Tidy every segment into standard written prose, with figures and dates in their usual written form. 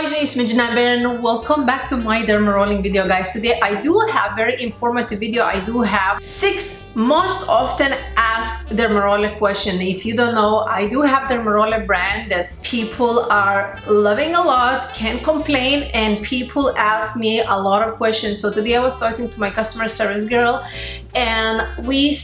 Hello, it's me and welcome back to my derma rolling video, guys. Today I do have very informative video. I do have 6 most often asked dermaroller question. If you don't know, I do have dermaroller brand that people are loving a lot, can't complain, and people ask me a lot of questions. So today I was talking to my customer service girl, and we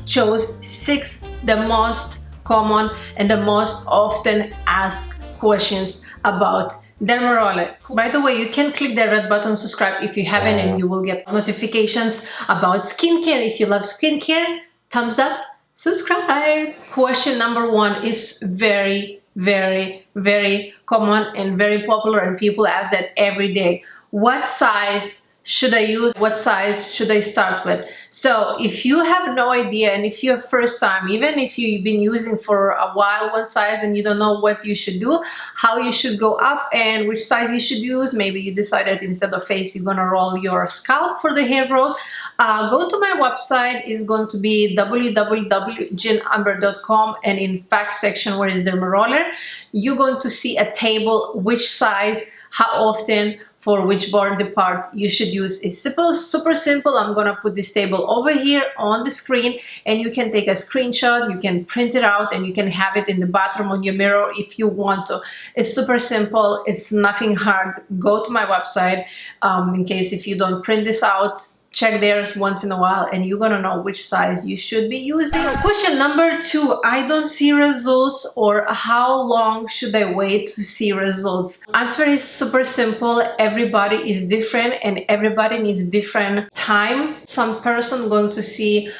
chose 6 the most common and the most often asked questions about dermaroller. By the way, you can click the red button, subscribe if you haven't, and you will get notifications about skincare. If you love skincare, thumbs up, subscribe. Question number 1 is very common and very popular, and people ask that every day. What size should I use? What size should I start with? So if you have no idea, and if you're first time, even if you've been using for a while one size and you don't know what you should do, how you should go up and which size you should use, maybe you decided instead of face you're gonna roll your scalp for the hair growth, go to my website. It's going to be www.ginamber.com, and in fact section where is Dermaroller, you're going to see a table which size, how often, for which body part you should use. It's simple, super simple. I'm gonna put this table over here on the screen, and you can take a screenshot, you can print it out, and you can have it in the bathroom on your mirror if you want to. It's super simple, it's nothing hard. Go to my website in case if you don't print this out. Check there once in a while and you're gonna know which size you should be using. Question number 2, I don't see results, or how long should I wait to see results? Answer is super simple. Everybody is different and everybody needs different time. Some person going to see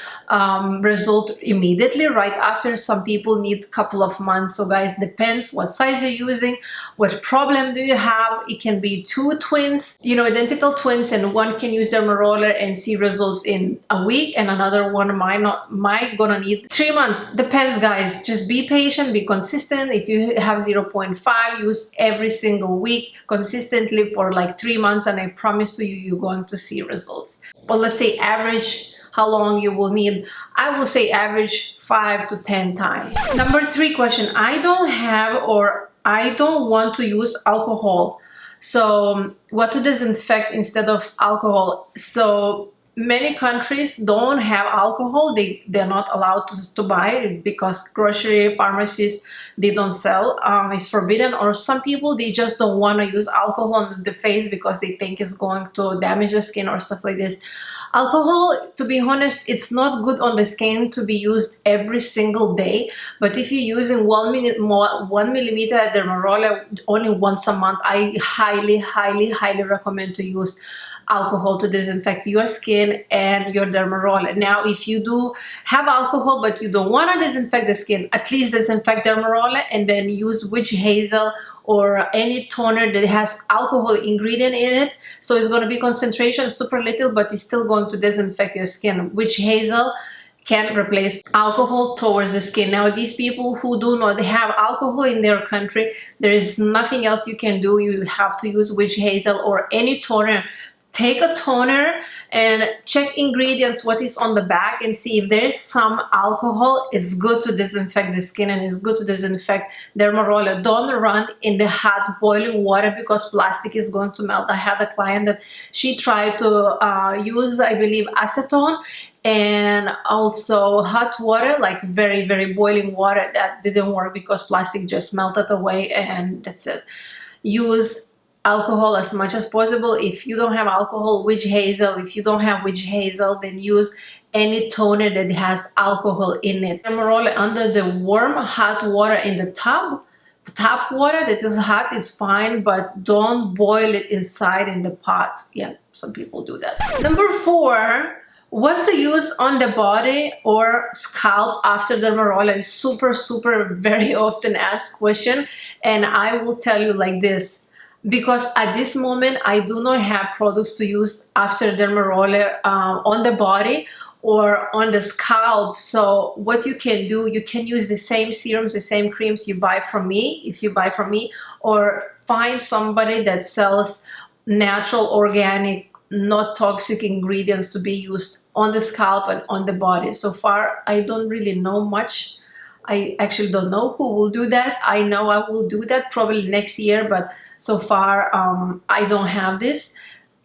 result immediately right after. Some people need a couple of months. So guys, depends what size you're using, what problem do you have. It can be 2 twins, you know, identical twins, and one can use dermaroller and see results in a week, and another one might gonna need 3 months. Depends, guys. Just be patient, be consistent. If you have 0.5, use every single week consistently for like 3 months, and I promise to you, you're going to see results. But let's say average, how long you will need, I will say average 5 to 10 times. Number 3 question, I don't have or I don't want to use alcohol. So what to disinfect instead of alcohol? So many countries don't have alcohol. They're not allowed to buy it because grocery pharmacies, they don't sell. It's forbidden. Or some people, they just don't want to use alcohol on the face because they think it's going to damage the skin or stuff like this. Alcohol, to be honest, it's not good on the skin to be used every single day. But if you're using 1 millimeter dermaroller only once a month, I highly recommend to use alcohol to disinfect your skin and your dermaroller. Now, if you do have alcohol but you don't want to disinfect the skin, at least disinfect dermaroller and then use witch hazel or any toner that has alcohol ingredient in it. So it's going to be concentration super little, but it's still going to disinfect your skin. Witch hazel can replace alcohol towards the skin. Now, these people who do not have alcohol in their country, there is nothing else you can do. You have to use witch hazel or any toner. Take a toner and check ingredients, what is on the back, and see if there is some alcohol. It's good to disinfect the skin and it's good to disinfect dermaroller. Don't run in the hot boiling water because plastic is going to melt. I had a client that she tried to use, I believe, acetone and also hot water, like very boiling water. That didn't work because plastic just melted away, and that's it. Use alcohol as much as possible. If you don't have alcohol, witch hazel. If you don't have witch hazel, then use any toner that has alcohol in it. Dermaroller under the warm hot water in the tub. The tap water that is hot is fine, but don't boil it inside in the pot. Yeah, some people do that. Number 4, what to use on the body or scalp after dermaroller is super very often asked question, and I will tell you like this. Because at this moment I do not have products to use after dermaroller on the body or on the scalp. So what you can do, you can use the same serums, the same creams you buy from me, if you buy from me, or find somebody that sells natural, organic, not toxic ingredients to be used on the scalp and on the body. So far I don't really know much I actually don't know who will do that. I know I will do that probably next year, but so far I don't have this.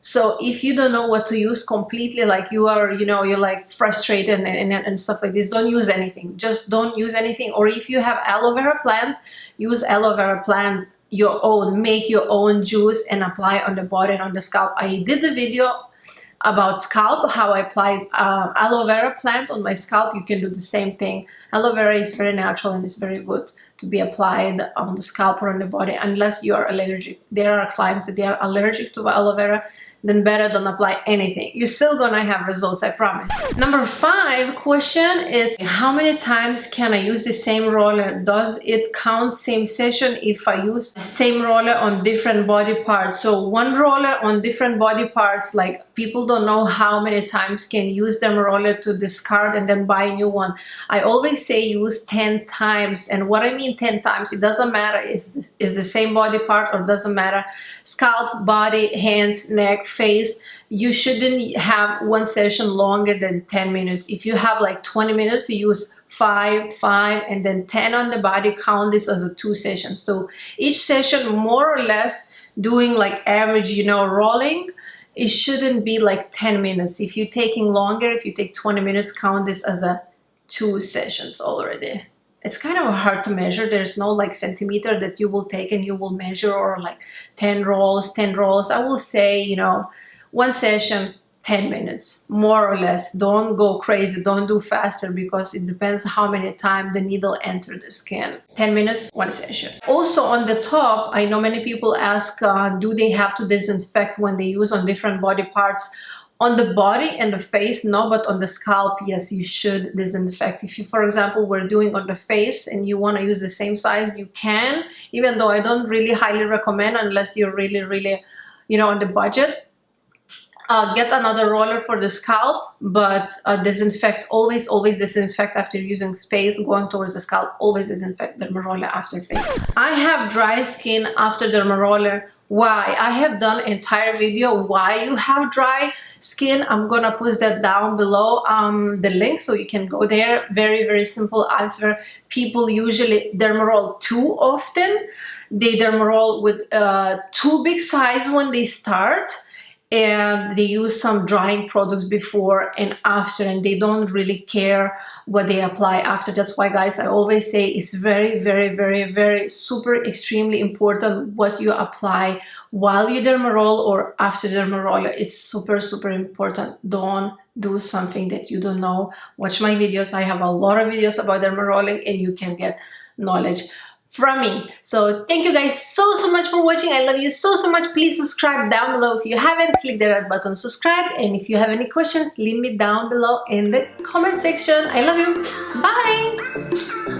So if you don't know what to use completely, like you are, you know, you're like frustrated and stuff like this, don't use anything. Just don't use anything. Or if you have aloe vera plant, use aloe vera plant your own, make your own juice and apply on the body and on the scalp. I did the video about scalp, how I applied aloe vera plant on my scalp. You can do the same thing. Aloe vera is very natural and it's very good to be applied on the scalp or on the body, unless you are allergic. There are clients that they are allergic to aloe vera, then better don't apply anything. You're still gonna have results, I promise. Number 5 question is, how many times can I use the same roller? Does it count same session if I use the same roller on different body parts? So one roller on different body parts, like people don't know how many times can use Dermaroller to discard and then buy a new one. I always say use 10 times. And what I mean 10 times, it doesn't matter is the same body part or doesn't matter. Scalp, body, hands, neck, face. You shouldn't have one session longer than 10 minutes. If you have like 20 minutes, you use 5, and then 10 on the body. Count this as a 2 sessions. So each session more or less doing like average, you know, rolling. It shouldn't be like 10 minutes. If you're taking longer, if you take 20 minutes, count this as a 2 sessions already. It's kind of hard to measure. There's no like centimeter that you will take and you will measure, or like 10 rolls. I will say, you know, one session, 10 minutes, more or less. Don't go crazy, don't do faster, because it depends how many times the needle enters the skin. 10 minutes, one session. Also on the top, I know many people ask, do they have to disinfect when they use on different body parts? On the body and the face, no, but on the scalp, yes, you should disinfect. If you, for example, were doing on the face and you want to use the same size, you can, even though I don't really highly recommend unless you're really, you know, on the budget. Get another roller for the scalp, but disinfect, always disinfect after using face. Going towards the scalp, always disinfect Dermaroller after face. I have dry skin after Dermaroller. Why? I have done an entire video why you have dry skin. I'm gonna put that down below, the link, so you can go there. Very simple answer. People usually dermaroll too often. They dermaroll with too big size when they start, and they use some drying products before and after, and they don't really care what they apply after. That's why, guys, I always say it's very super extremely important what you apply while you dermaroll or after Dermaroller. It's super important. Don't do something that you don't know. Watch my videos. I have a lot of videos about dermarolling, and you can get knowledge from me. So thank you guys so much for watching. I love you so much. Please subscribe down below if you haven't. Click the red button, subscribe, and if you have any questions, leave me down below in the comment section. I love you. Bye.